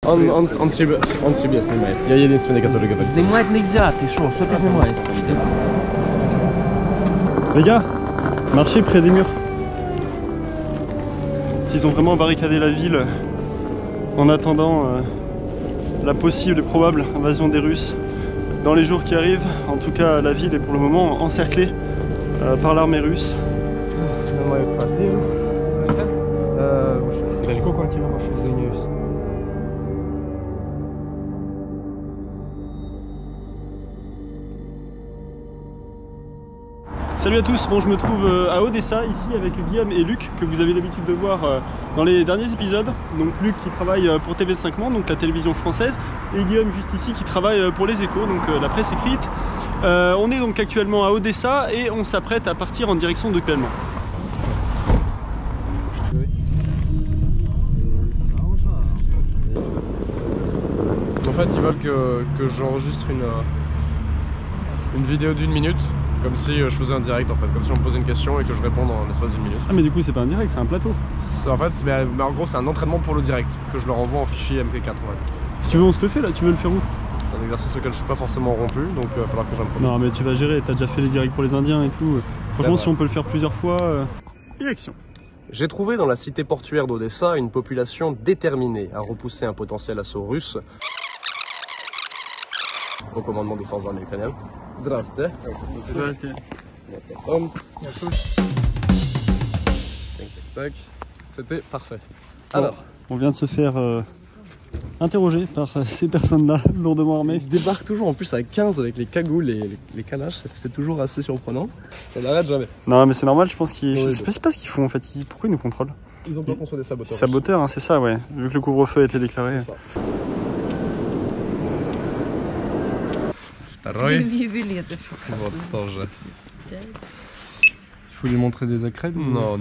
Он себе снимает. Я единственный, который говорит. Снимать нельзя, ты что ты снимаешь? Les gars, marchez près des murs. Ils ont vraiment barricadé la ville en attendant la possible et probable invasion des Russes dans les jours qui arrivent. En tout cas, la ville est pour le moment encerclée par l'armée russe. Salut à tous, bon je me trouve à Odessa ici avec Guillaume et Luc que vous avez l'habitude de voir dans les derniers épisodes. Donc Luc qui travaille pour TV5 Monde, donc la télévision française, et Guillaume juste ici qui travaille pour les Échos, donc la presse écrite. On est donc actuellement à Odessa et on s'apprête à partir en direction de Pelman. En fait, ils veulent que j'enregistre une vidéo d'1 minute. Comme si je faisais un direct en fait, comme si on me posait une question et que je réponds en l'espace d'1 minute. Ah mais du coup c'est pas un direct, c'est un plateau. En fait, mais en gros c'est un entraînement pour le direct, que je leur envoie en fichier MP4. Ouais. Si tu veux on se le fait là, tu veux le faire où? C'est un exercice auquel je suis pas forcément rompu, donc il va falloir que j'impromise. Non mais tu vas gérer, t'as déjà fait les directs pour les Indiens et tout. Franchement si on peut le faire plusieurs fois... Direction. J'ai trouvé dans la cité portuaire d'Odessa une population déterminée à repousser un potentiel assaut russe. Au commandement des forces armées ukrainiennes. Здравствуйте. Здравствуйте. Tac. C'était parfait. Alors, on vient de se faire interroger par ces personnes-là, lourdement armées. ils débarquent toujours en plus à 15 avec les cagoules et les calages, c'est toujours assez surprenant. Ça n'arrête jamais. Non mais c'est normal, je pense qu'ils... Oui, je sais pas ce qu'ils font en fait, pourquoi ils nous contrôlent? Ils ont peur qu'on soit des saboteurs. Saboteurs, hein, c'est ça ouais, vu que le couvre-feu a été déclaré. Вот тоже. Il faut lui montrer des accrèdes? Non,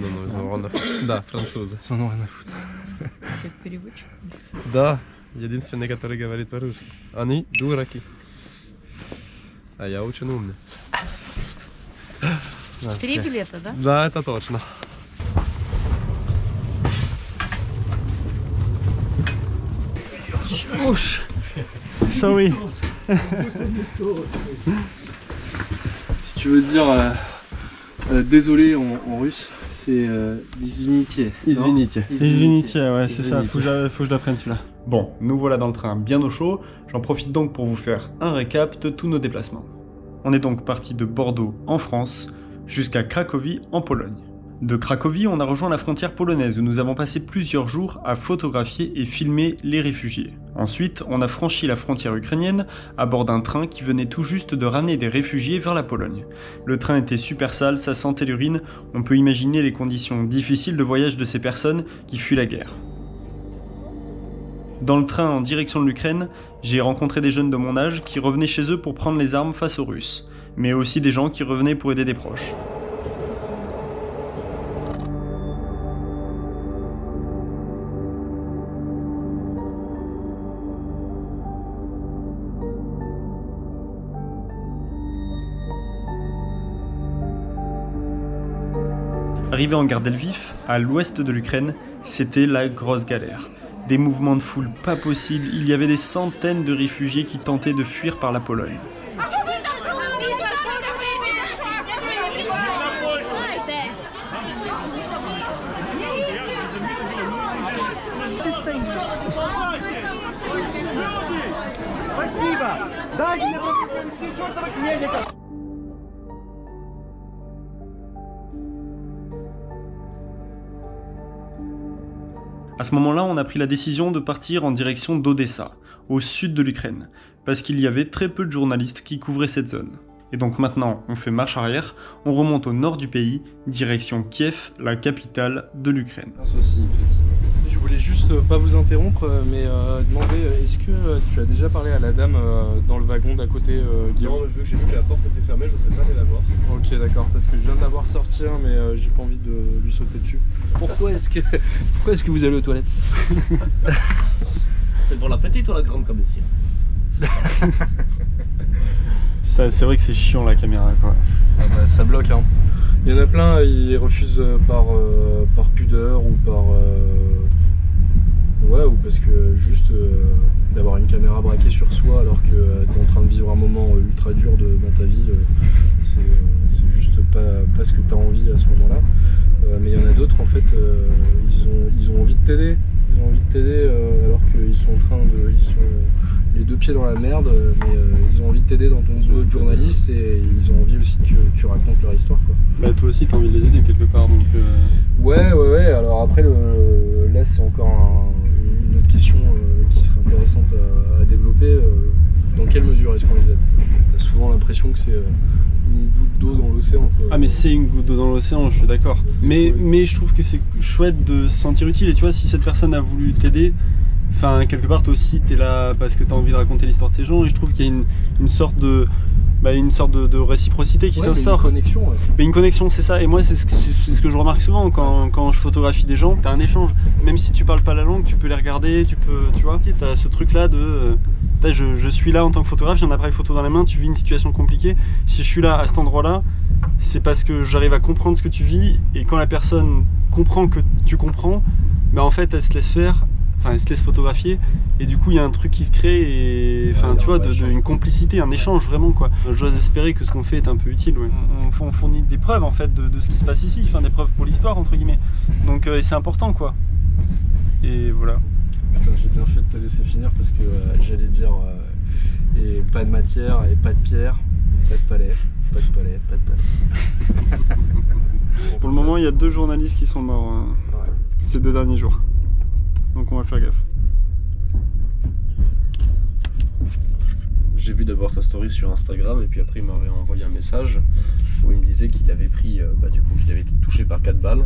да, французы. Как переводчик? Да, единственный, который говорит по-русски. Они дураки. А я очень умный. 3 билета, да? Да, это точно. Ouch. Sorry. Si tu veux dire désolé en russe, c'est Извините. Извините. Извините, ouais, c'est ça, faut que je l'apprenne celui-là. Bon, nous voilà dans le train bien au chaud. J'en profite donc pour vous faire un récap de tous nos déplacements. On est donc parti de Bordeaux en France jusqu'à Cracovie en Pologne. De Cracovie, on a rejoint la frontière polonaise où nous avons passé plusieurs jours à photographier et filmer les réfugiés. Ensuite, on a franchi la frontière ukrainienne à bord d'un train qui venait tout juste de ramener des réfugiés vers la Pologne. Le train était super sale, ça sentait l'urine, on peut imaginer les conditions difficiles de voyage de ces personnes qui fuient la guerre. Dans le train en direction de l'Ukraine, j'ai rencontré des jeunes de mon âge qui revenaient chez eux pour prendre les armes face aux Russes, mais aussi des gens qui revenaient pour aider des proches. Arrivé en gare d'Elviv, à l'ouest de l'Ukraine, c'était la grosse galère. Des mouvements de foule pas possibles, il y avait des centaines de réfugiés qui tentaient de fuir par la Pologne. À ce moment-là, on a pris la décision de partir en direction d'Odessa, au sud de l'Ukraine, parce qu'il y avait très peu de journalistes qui couvraient cette zone. Et donc maintenant, on fait marche arrière, on remonte au nord du pays, direction Kiev, la capitale de l'Ukraine. Je voulais juste pas vous interrompre, mais demander, est-ce que tu as déjà parlé à la dame dans le wagon d'à côté, Guillaume? Non, vu que j'ai vu que la porte était fermée, je ne sais pas aller la voir. Ok, d'accord, parce que je viens de la voir sortir, mais j'ai pas envie de lui sauter dessus. Pourquoi est-ce que vous allez aux toilettes? C'est pour la petite ou la grande commission? C'est vrai que c'est chiant la caméra quoi. Ah bah, ça bloque hein. Il y en a plein, ils refusent par pudeur ou par... Ouais, ou parce que juste braquer sur soi alors que tu es en train de vivre un moment ultra dur dans ta vie, c'est juste pas ce que tu as envie à ce moment-là. Mais il y en a d'autres, en fait, ils ont envie de t'aider. Ils ont envie de t'aider alors qu'ils sont en train de... Ils sont les deux pieds dans la merde, mais ils ont envie de t'aider dans ton boulot de journaliste et ils ont envie aussi que tu racontes leur histoire, quoi. Bah toi aussi t'as envie de les aider quelque part, donc... Ouais, alors après, là c'est encore une autre question qui serait intéressante à développer. Dans quelle mesure est-ce qu'on les aide? T'as souvent l'impression que c'est une goutte d'eau dans l'océan, quoi. Ah mais c'est une goutte d'eau dans l'océan, je suis d'accord. Mais je trouve que c'est chouette de se sentir utile, et tu vois, si cette personne a voulu t'aider, enfin quelque part toi aussi t'es là parce que t'as envie de raconter l'histoire de ces gens, et je trouve qu'il y a une sorte de réciprocité qui s'instaure. Une connexion, ouais. Mais une connexion, c'est ça, et moi c'est ce que je remarque souvent quand je photographie des gens, t'as un échange. Même si tu parles pas la langue, tu peux les regarder, tu vois, t'as ce truc là de... je suis là en tant que photographe, j'ai un appareil photo dans la main, tu vis une situation compliquée. Si je suis là à cet endroit là, c'est parce que j'arrive à comprendre ce que tu vis, et quand la personne comprend que tu comprends, bah en fait elle se laisse faire, enfin elle se laisse photographier, et du coup il y a un truc qui se crée, et enfin tu vois, une complicité, un échange vraiment, quoi. J'ose espérer que ce qu'on fait est un peu utile, ouais. On fournit des preuves en fait de ce qui se passe ici, enfin des preuves pour l'histoire entre guillemets, donc c'est important, quoi. Et voilà. Putain, j'ai bien fait de te laisser finir parce que j'allais dire et pas de matière et pas de pierre, pas de palais, pas de palais, pas de palais. Pour le moment il y a 2 journalistes qui sont morts ces 2 derniers jours, donc on va faire gaffe. J'ai vu d'abord sa story sur Instagram, et puis après il m'avait envoyé un message où il me disait qu'il avait pris, du coup qu'il avait été touché par 4 balles.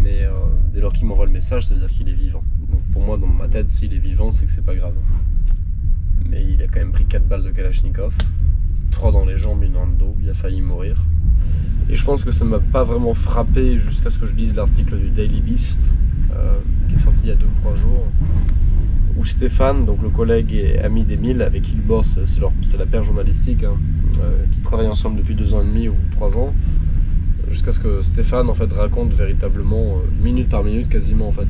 Mais dès lors qu'il m'envoie le message, ça veut dire qu'il est vivant. Donc pour moi, dans ma tête, s'il est vivant, c'est que c'est pas grave. Mais il a quand même pris 4 balles de Kalachnikov, 3 dans les jambes, 1 dans le dos, il a failli mourir. Et je pense que ça m'a pas vraiment frappé jusqu'à ce que je lise l'article du Daily Beast, qui est sorti il y a 2 ou 3 jours, où Stéphane, donc le collègue et ami d'Emile, avec qui il bosse, c'est la paire journalistique, hein, qui travaillent ensemble depuis 2 ans et demi ou 3 ans, jusqu'à ce que Stéphane en fait raconte véritablement, minute par minute quasiment, en fait,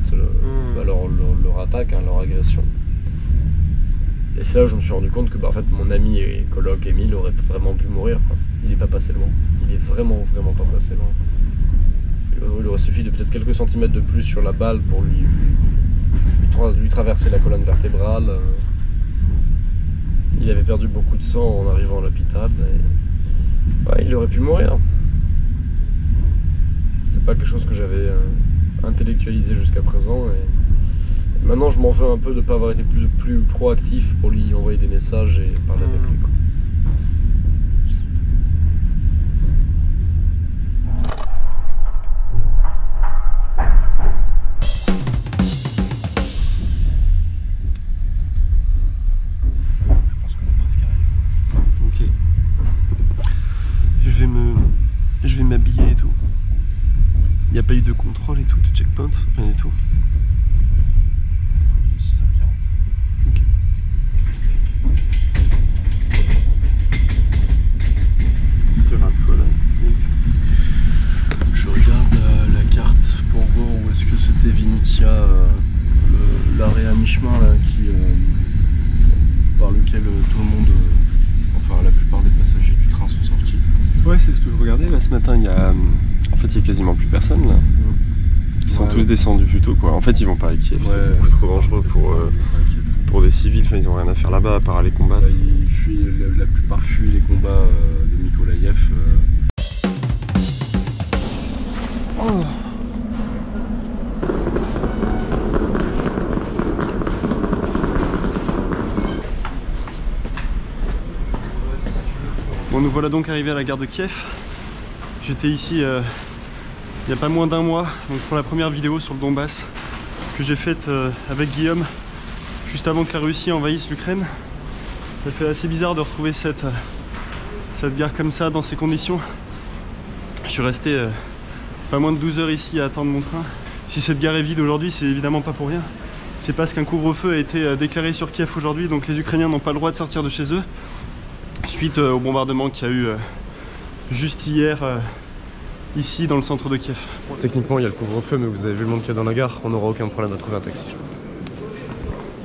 leur attaque, hein, leur agression. Et c'est là où je me suis rendu compte que en fait, mon ami et coloc Emile aurait vraiment pu mourir, quoi. Il n'est pas passé loin. Il est vraiment pas passé loin. Il aurait suffi de peut-être quelques centimètres de plus sur la balle pour lui traverser la colonne vertébrale. Il avait perdu beaucoup de sang en arrivant à l'hôpital. Ouais, il aurait pu mourir. C'est pas quelque chose que j'avais intellectualisé jusqu'à présent. Et maintenant, je m'en veux un peu de ne pas avoir été plus proactif pour lui envoyer des messages et parler avec lui, quoi. Je vais m'habiller et tout. Il n'y a pas eu de contrôle et tout, de checkpoint, rien du tout. 6h40. Ok. Je regarde la carte pour voir où est-ce que c'était Vinitia, l'arrêt à mi-chemin là, par lequel tout le monde, enfin la plupart des passagers du train sont sortis. Ouais, c'est ce que je regardais là ce matin. Il y a quasiment plus personne là. Ils sont tous descendus plus tôt, quoi. En fait, ils vont pas à Kiev, c'est beaucoup trop dangereux pour des civils. Enfin, ils ont rien à faire là-bas à part aller combattre. La plupart fuient les combats de Mykolaïev. Oh. Bon, nous voilà donc arrivés à la gare de Kiev. J'étais ici il n'y a pas moins d'1 mois, donc pour la première vidéo sur le Donbass que j'ai faite avec Guillaume juste avant que la Russie envahisse l'Ukraine. Ça fait assez bizarre de retrouver cette gare comme ça, dans ces conditions. Je suis resté pas moins de 12 heures ici à attendre mon train. Si cette gare est vide aujourd'hui, c'est évidemment pas pour rien. C'est parce qu'un couvre-feu a été déclaré sur Kiev aujourd'hui, donc les Ukrainiens n'ont pas le droit de sortir de chez eux, suite au bombardement qu'il y a eu juste hier ici dans le centre de Kiev. Techniquement il y a le couvre-feu, mais vous avez vu le monde qu'il y a dans la gare, on n'aura aucun problème à trouver un taxi.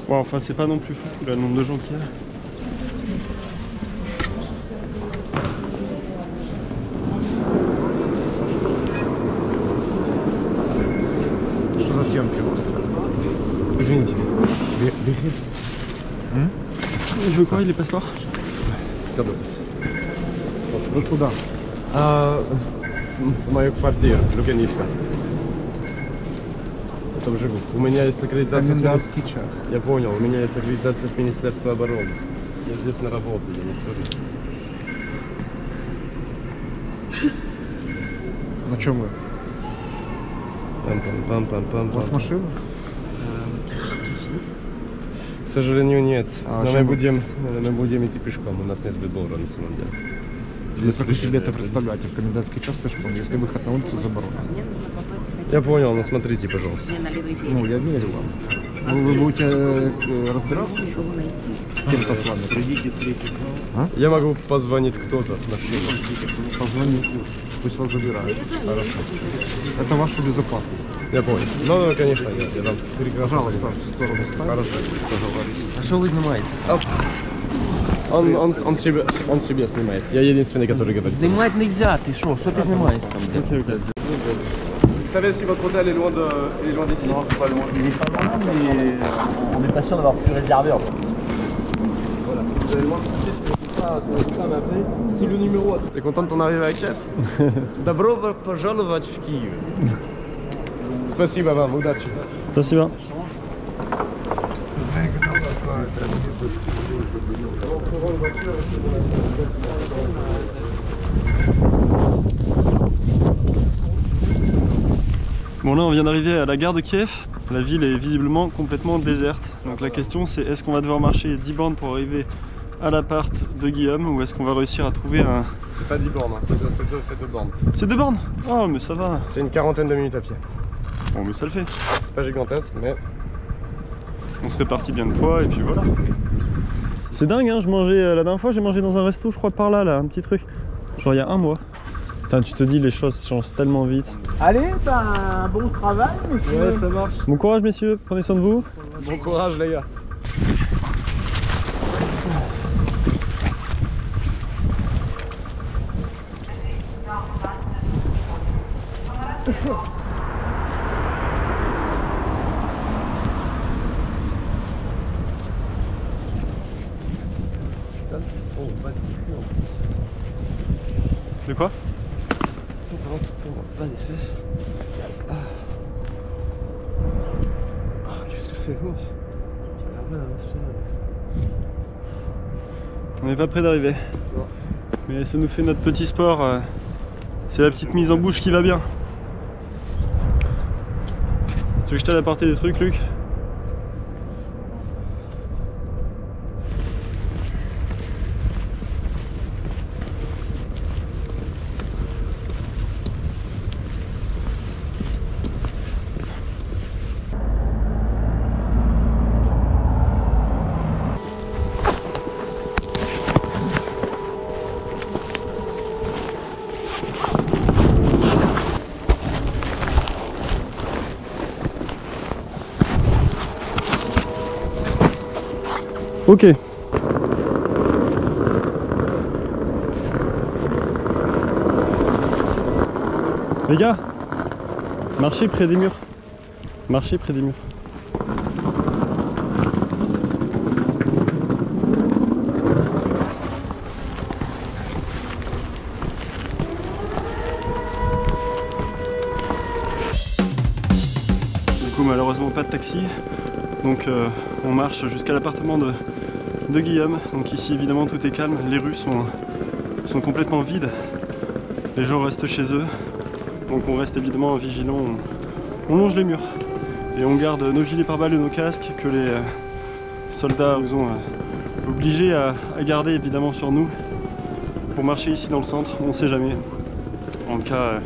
Bon, enfin, c'est pas non plus fou le nombre de gens qu'il y a. Что за съемки у вас? Извините. Il veut quoi, les passeports? Вы куда? В мою квартиру, Луканишка. Там живу. У меня есть аккредитация с Комендантский час. Я понял, у меня есть аккредитация с Министерства обороны. Я здесь на работе, я не турист. На чем вы? Пам-пам-пам-пам-пам. У вас машина? К сожалению, нет. А Но чем мы будем идти пешком, у нас нет выбора на самом деле. Как вы себе это представляете? В комендантский час пешком, если выход на улицу заборонен. Мне нужно попасть в Я понял, но смотрите, пожалуйста. Мне на левый берег. Ну, я верю вам. Ну, вы будете разбираться еще? Могу найти. С кем-то с вами? Я могу позвонить кто-то с машины. Позвоните. Пусть вас забирают. Хорошо. Это ваша безопасность. Я понял. Ну, конечно, я вам прекрасно. Пожалуйста, в сторону ставьте. Хорошо. А що ви знімаєте? Он себе снимает. Я единственный, который говорит. Знімати нельзя, ти що? Що ти знімаєш там? Ok, ok. Vous savez si votre hôtel est loin d'ici? Non, c'est pas loin. Il est pas loin, mais on n'est pas sûr d'avoir pu réserver en fait. Voilà, si vous allez loin, tout ça m'appeler. C'est le numéro. T'es content de ton arrivée à Kiev? Добро пожаловать в Киев. Спасибо вам, удачи. Спасибо. Bon, là on vient d'arriver à la gare de Kiev. La ville est visiblement complètement déserte. Donc la question c'est, est-ce qu'on va devoir marcher 10 bornes pour arriver à l'appart de Guillaume, ou est-ce qu'on va réussir à trouver un... C'est pas 10 bornes, hein. c'est deux bornes. C'est 2 bornes? Oh mais ça va. C'est une quarantaine de minutes à pied. Bon mais ça le fait. C'est pas gigantesque, mais... On se répartit bien le poids et puis voilà. C'est dingue hein, je mangeais, la dernière fois j'ai mangé dans un resto je crois par là, un petit truc. Genre il y a un mois. Putain, tu te dis les choses changent tellement vite. Allez, t'as un bon travail, monsieur. Ouais, ça marche. Bon courage messieurs, prenez soin de vous. Bon courage les gars. De quoi? Pas des fesses. Qu'est-ce que c'est lourd. On n'est pas près d'arriver. Mais ça nous fait notre petit sport. C'est la petite mise en bouche qui va bien. Tu veux que je t'aille apporter des trucs, Luc? Ok. Les gars, marchez près des murs. Marchez près des murs. Du coup, malheureusement, pas de taxi. Donc on marche jusqu'à l'appartement de Guillaume. Donc ici évidemment tout est calme, les rues sont complètement vides, les gens restent chez eux, donc on reste évidemment vigilant, on longe les murs et on garde nos gilets pare-balles et nos casques que les soldats nous ont obligés à garder évidemment sur nous pour marcher ici dans le centre, on ne sait jamais, en cas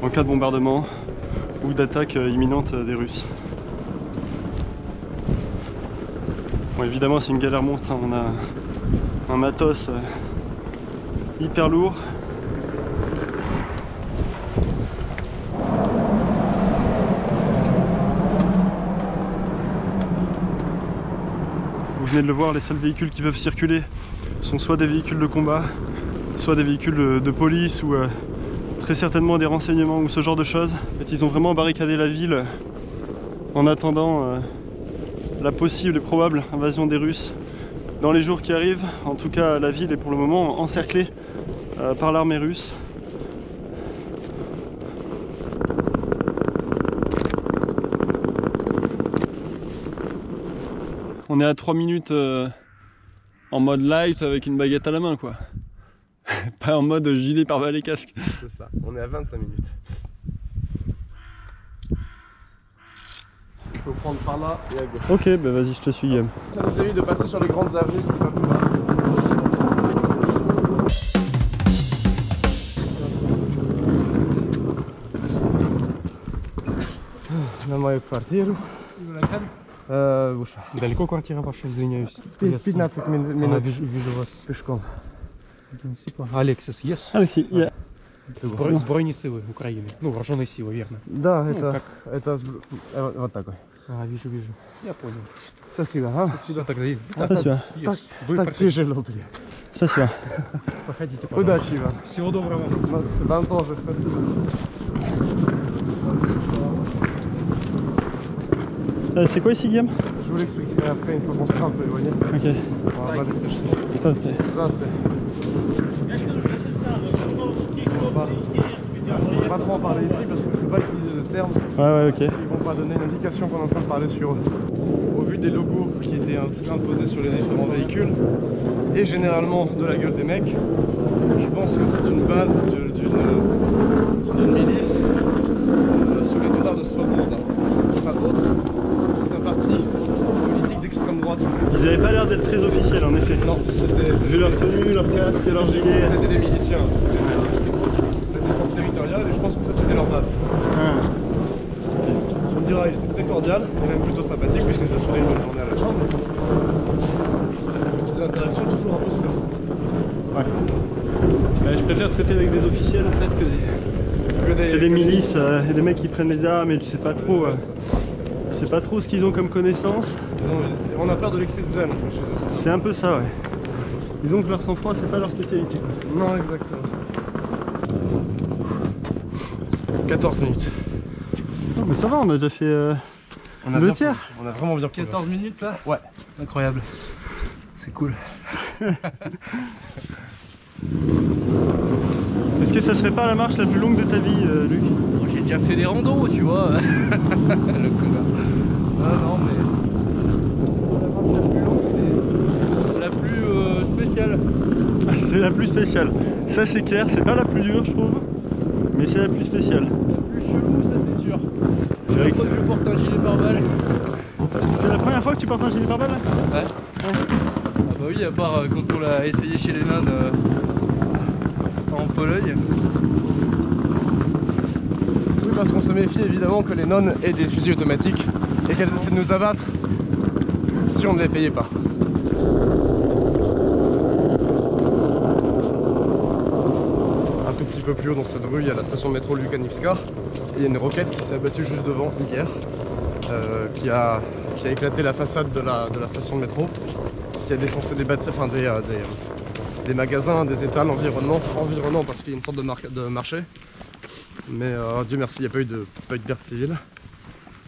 de bombardement ou d'attaque imminente des Russes. Bon, évidemment c'est une galère monstre, hein. On a un matos hyper lourd. Vous venez de le voir, les seuls véhicules qui peuvent circuler sont soit des véhicules de combat, soit des véhicules de police ou très certainement des renseignements ou ce genre de choses. En fait, ils ont vraiment barricadé la ville en attendant la possible et probable invasion des Russes dans les jours qui arrivent. En tout cas, la ville est pour le moment encerclée par l'armée russe. On est à 3 minutes en mode light avec une baguette à la main, quoi. Pas en mode gilet pare-balles et casque. C'est ça, on est à 25 minutes. Il faut prendre par là et à gauche. Ok, bah vas-y, je te suis, Guillaume. Ça nous évite de passer sur les grandes avenues, c'est pas plus mal. На мою квартиру. Далеко квартира ваша, извиняюсь? 15 минут. Вижу вас пешком. Алексис, yes? Алексей, я... Збройные силы Украины. Ну, вооруженные силы, верно. Да, Ну, это вот такой. Вижу. Я понял. Спасибо, Спасибо тогда. Спасибо. Yes. Вы Так тяжело, блядь. Спасибо. проходите, Удачи вам. Всего доброго. Вам тоже. C'est quoi ici, Guillaume? Je vous l'explique après, une fois qu'on sera un peu éloigné. Ok. On va pas laisser chier. Здравствуйте. Здравствуйте. On va pas trop en parler ici parce que je ne peux pas utiliser de termes. Ouais, ok. Ils vont pas donner l'indication qu'on est en train de parler sur eux. Au vu des logos qui étaient imposés sur les différents véhicules et généralement de la gueule des mecs, je pense que c'est une base d'une milice sous l'étendard de Svoboda. Pas d'autre, c'est un parti politique d'extrême droite. Ils avaient pas l'air d'être très officiels, en effet. Non, c'était Vu leur tenue, leur casque et leur gilet. C'était des miliciens. La défense territoriale et je pense que ça c'était leur base. Ah. On me dira, il était très cordial et même plutôt sympathique puisqu'il nous a souhaité une bonne journée à la fin. Des interactions toujours un peu stressantes. Ouais. Je préfère traiter avec des officiels en fait que des milices et des mecs qui prennent les armes et tu sais pas trop ce qu'ils ont comme connaissance. On a peur de l'excès de zèle en fait chez eux. C'est un peu ça, ouais. Disons que leur sang-froid c'est pas leur spécialité. Non, exactement. 14 minutes. Non, mais ça va, on a déjà fait On a 2 bien tiers. On a vraiment bien progressé. 14 minutes là? Ouais. Incroyable. C'est cool. Est-ce que ça serait pas la marche la plus longue de ta vie, Luc? J'ai déjà fait des randos, tu vois. Le connard. Ah non, mais la plus spéciale. Ah, c'est la plus spéciale. Ça c'est clair, c'est pas la plus dure je trouve, mais c'est la plus spéciale. La plus chelou, ça c'est sûr. C'est vrai que Quand tu portes un gilet pare-balles. c'est la première fois que tu portes un gilet pare-balles là? Ouais. Ah bah oui, à part quand on l'a essayé chez les nonnes en Pologne. Oui, parce qu'on se méfie évidemment que les nonnes aient des fusils automatiques et qu'elles essaient de nous abattre si on ne les payait pas. Un tout petit peu plus haut dans cette rue, il y a la station de métro Lukanivska. Il y a une roquette qui s'est abattue juste devant hier, qui a éclaté la façade de la station de métro, qui a défoncé des batteries, enfin des magasins, des étals environnants parce qu'il y a une sorte de marché. Mais Dieu merci, il n'y a pas eu de perte civile.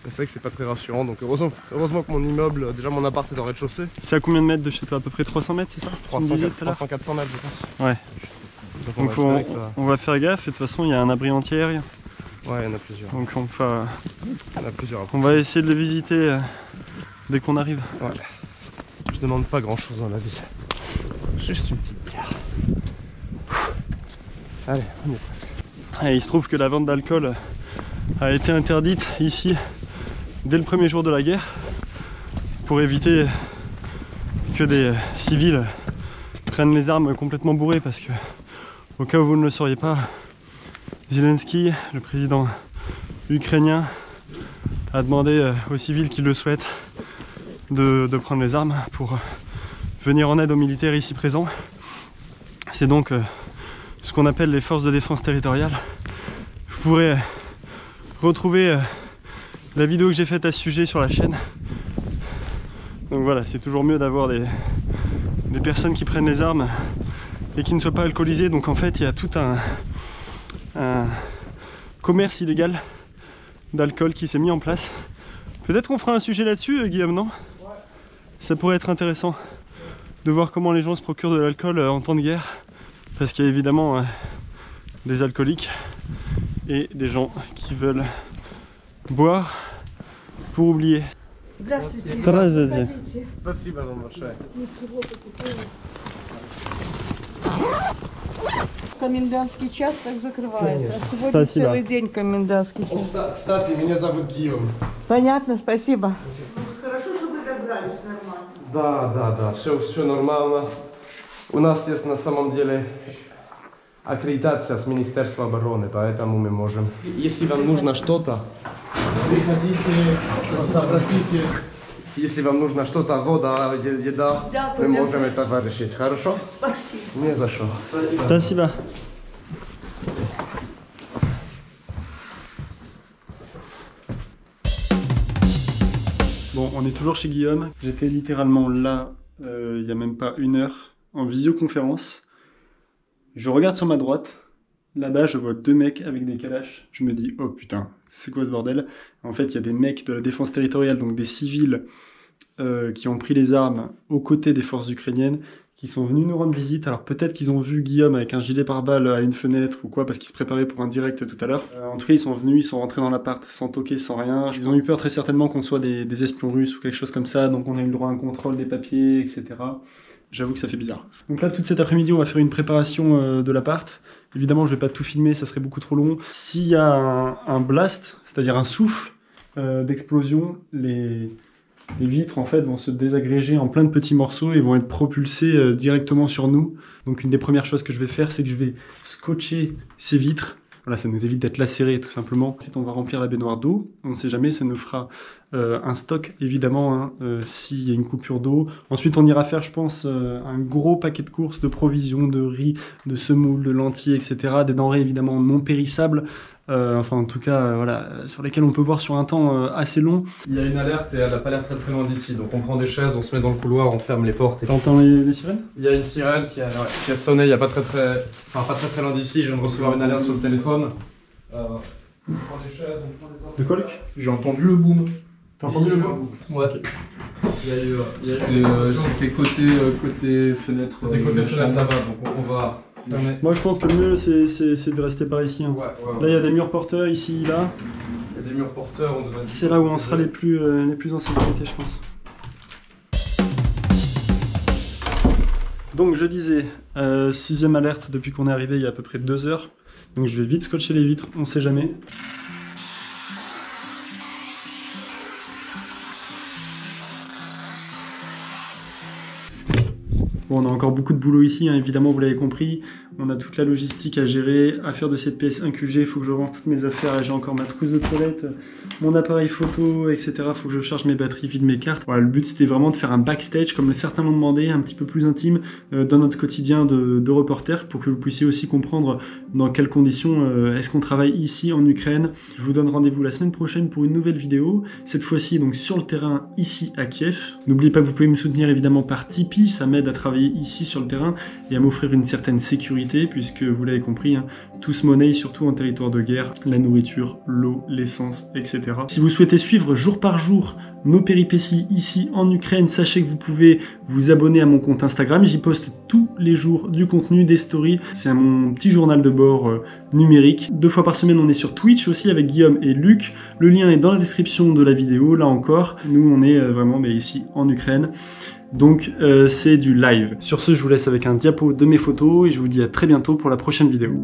C'est vrai que c'est pas très rassurant, donc heureusement que mon immeuble, déjà mon appart est en rez-de-chaussée. C'est à combien de mètres de chez toi? À peu près 300 mètres, c'est ça? 300-400 mètres je pense. Ouais. Donc on va faire gaffe, et de toute façon il y a un abri anti-aérien. Ouais, il y en a plusieurs. Donc Il y en a plusieurs. on va essayer de les visiter dès qu'on arrive. Ouais. Je demande pas grand chose dans la vie. Juste une petite bière. Allez, on y est presque. Et il se trouve que la vente d'alcool a été interdite ici dès le premier jour de la guerre pour éviter que des civils prennent les armes complètement bourrés, parce que au cas où vous ne le sauriez pas, Zelensky, le président ukrainien, a demandé aux civils qui le souhaitent de prendre les armes pour venir en aide aux militaires ici présents. C'est donc ce qu'on appelle les forces de défense territoriale. Vous pourrez retrouver la vidéo que j'ai faite à ce sujet sur la chaîne. Donc voilà, c'est toujours mieux d'avoir des personnes qui prennent les armes et qui ne soient pas alcoolisées. Donc en fait, il y a tout un commerce illégal d'alcool qui s'est mis en place. Peut-être qu'on fera un sujet là-dessus, Guillaume, non? Ouais. Ça pourrait être intéressant de voir comment les gens se procurent de l'alcool en temps de guerre. Parce qu'il y a évidemment des alcooliques et des gens qui veulent boire pour oublier. Здравствуйте. Здравствуйте. Спасибо вам большое. Комендантский час так закрывается. А сегодня Спасибо. целый день комендантский час. Кстати, меня зовут Гийом. Понятно, спасибо. Хорошо, что вы добрались нормально. Да, все нормально. У нас есть на самом деле аккредитация с Министерства обороны, поэтому мы можем. Если вам нужно что-то, приходите, попросите. Если вам нужно что-то, вода, еда, мы можем это решить. Хорошо? Спасибо. Не за что. Спасибо. Bon, on est toujours chez Guillaume. J'étais littéralement là, il n'y a même pas une heure, en visioconférence. Je regarde sur ma droite. Là-bas, je vois 2 mecs avec des kalash. Je me dis, oh putain, c'est quoi ce bordel? En fait, il y a des mecs de la défense territoriale, donc des civils qui ont pris les armes aux côtés des forces ukrainiennes, qui sont venus nous rendre visite. Alors peut-être qu'ils ont vu Guillaume avec un gilet pare-balles à une fenêtre ou quoi, parce qu'il se préparait pour un direct tout à l'heure. En tout cas, ils sont venus, ils sont rentrés dans l'appart sans toquer, sans rien. Ils ont eu peur très certainement qu'on soit des espions russes ou quelque chose comme ça, donc on a eu le droit à un contrôle des papiers, etc. J'avoue que ça fait bizarre. Donc là, toute cet après-midi, on va faire une préparation de l'appart. Évidemment, je vais pas tout filmer, ça serait beaucoup trop long. S'il y a un blast, c'est-à-dire un souffle d'explosion, les vitres en fait vont se désagréger en plein de petits morceaux et vont être propulsés directement sur nous. Donc une des premières choses que je vais faire, c'est que je vais scotcher ces vitres. Voilà, ça nous évite d'être lacérés tout simplement. Ensuite, on va remplir la baignoire d'eau. On ne sait jamais, ça nous fera un stock évidemment hein, s'il y a une coupure d'eau. Ensuite, on ira faire, je pense, un gros paquet de courses, de provisions, de riz, de semoule, de lentilles, etc. Des denrées évidemment non périssables. Enfin, en tout cas, voilà, sur lesquelles on peut voir sur un temps assez long. Il y a une alerte et elle n'a pas l'air très très loin d'ici. Donc on prend des chaises, on se met dans le couloir, on ferme les portes. Et... T'entends les sirènes? Il y a une sirène qui a sonné il n'y a pas très loin d'ici. Je viens de recevoir une alerte sur le téléphone. On prend les chaises, on prend les autres. De quoi, Luc? J'ai entendu le boom. T'as entendu le boom? Ouais. C'était côté fenêtre. C'était côté fenêtre là-bas, donc on va... Moi je pense que le mieux c'est de rester par ici. Hein. Ouais. Là il y a des murs porteurs ici, là. Il y a des murs porteurs. C'est là où on sera les plus en sécurité, je pense. Donc je disais, 6ème alerte depuis qu'on est arrivé il y a à peu près 2 heures. Donc je vais vite scotcher les vitres, on sait jamais. Bon, on a encore beaucoup de boulot ici, hein, évidemment, vous l'avez compris. On a toute la logistique à gérer, à faire de cette pièce 1QG. Il faut que je range toutes mes affaires. J'ai encore ma trousse de toilette, mon appareil photo, etc. Il faut que je charge mes batteries, vide mes cartes. Voilà, le but, c'était vraiment de faire un backstage, comme certains l'ont demandé, un petit peu plus intime dans notre quotidien de reporter, pour que vous puissiez aussi comprendre dans quelles conditions est-ce qu'on travaille ici en Ukraine. Je vous donne rendez-vous la semaine prochaine pour une nouvelle vidéo. Cette fois-ci, donc sur le terrain, ici à Kiev. N'oubliez pas que vous pouvez me soutenir évidemment par Tipeee. Ça m'aide à travailler ici sur le terrain et à m'offrir une certaine sécurité, puisque vous l'avez compris, hein, tout se monnaie, surtout en territoire de guerre, la nourriture, l'eau, l'essence, etc. Si vous souhaitez suivre jour par jour nos péripéties ici en Ukraine, sachez que vous pouvez vous abonner à mon compte Instagram. J'y poste tous les jours du contenu, des stories. C'est mon petit journal de bord numérique. 2 fois par semaine, on est sur Twitch aussi avec Guillaume et Luc. Le lien est dans la description de la vidéo. Là encore, nous on est vraiment ici en Ukraine. Donc c'est du live. Sur ce, je vous laisse avec un diapo de mes photos et je vous dis à très bientôt pour la prochaine vidéo.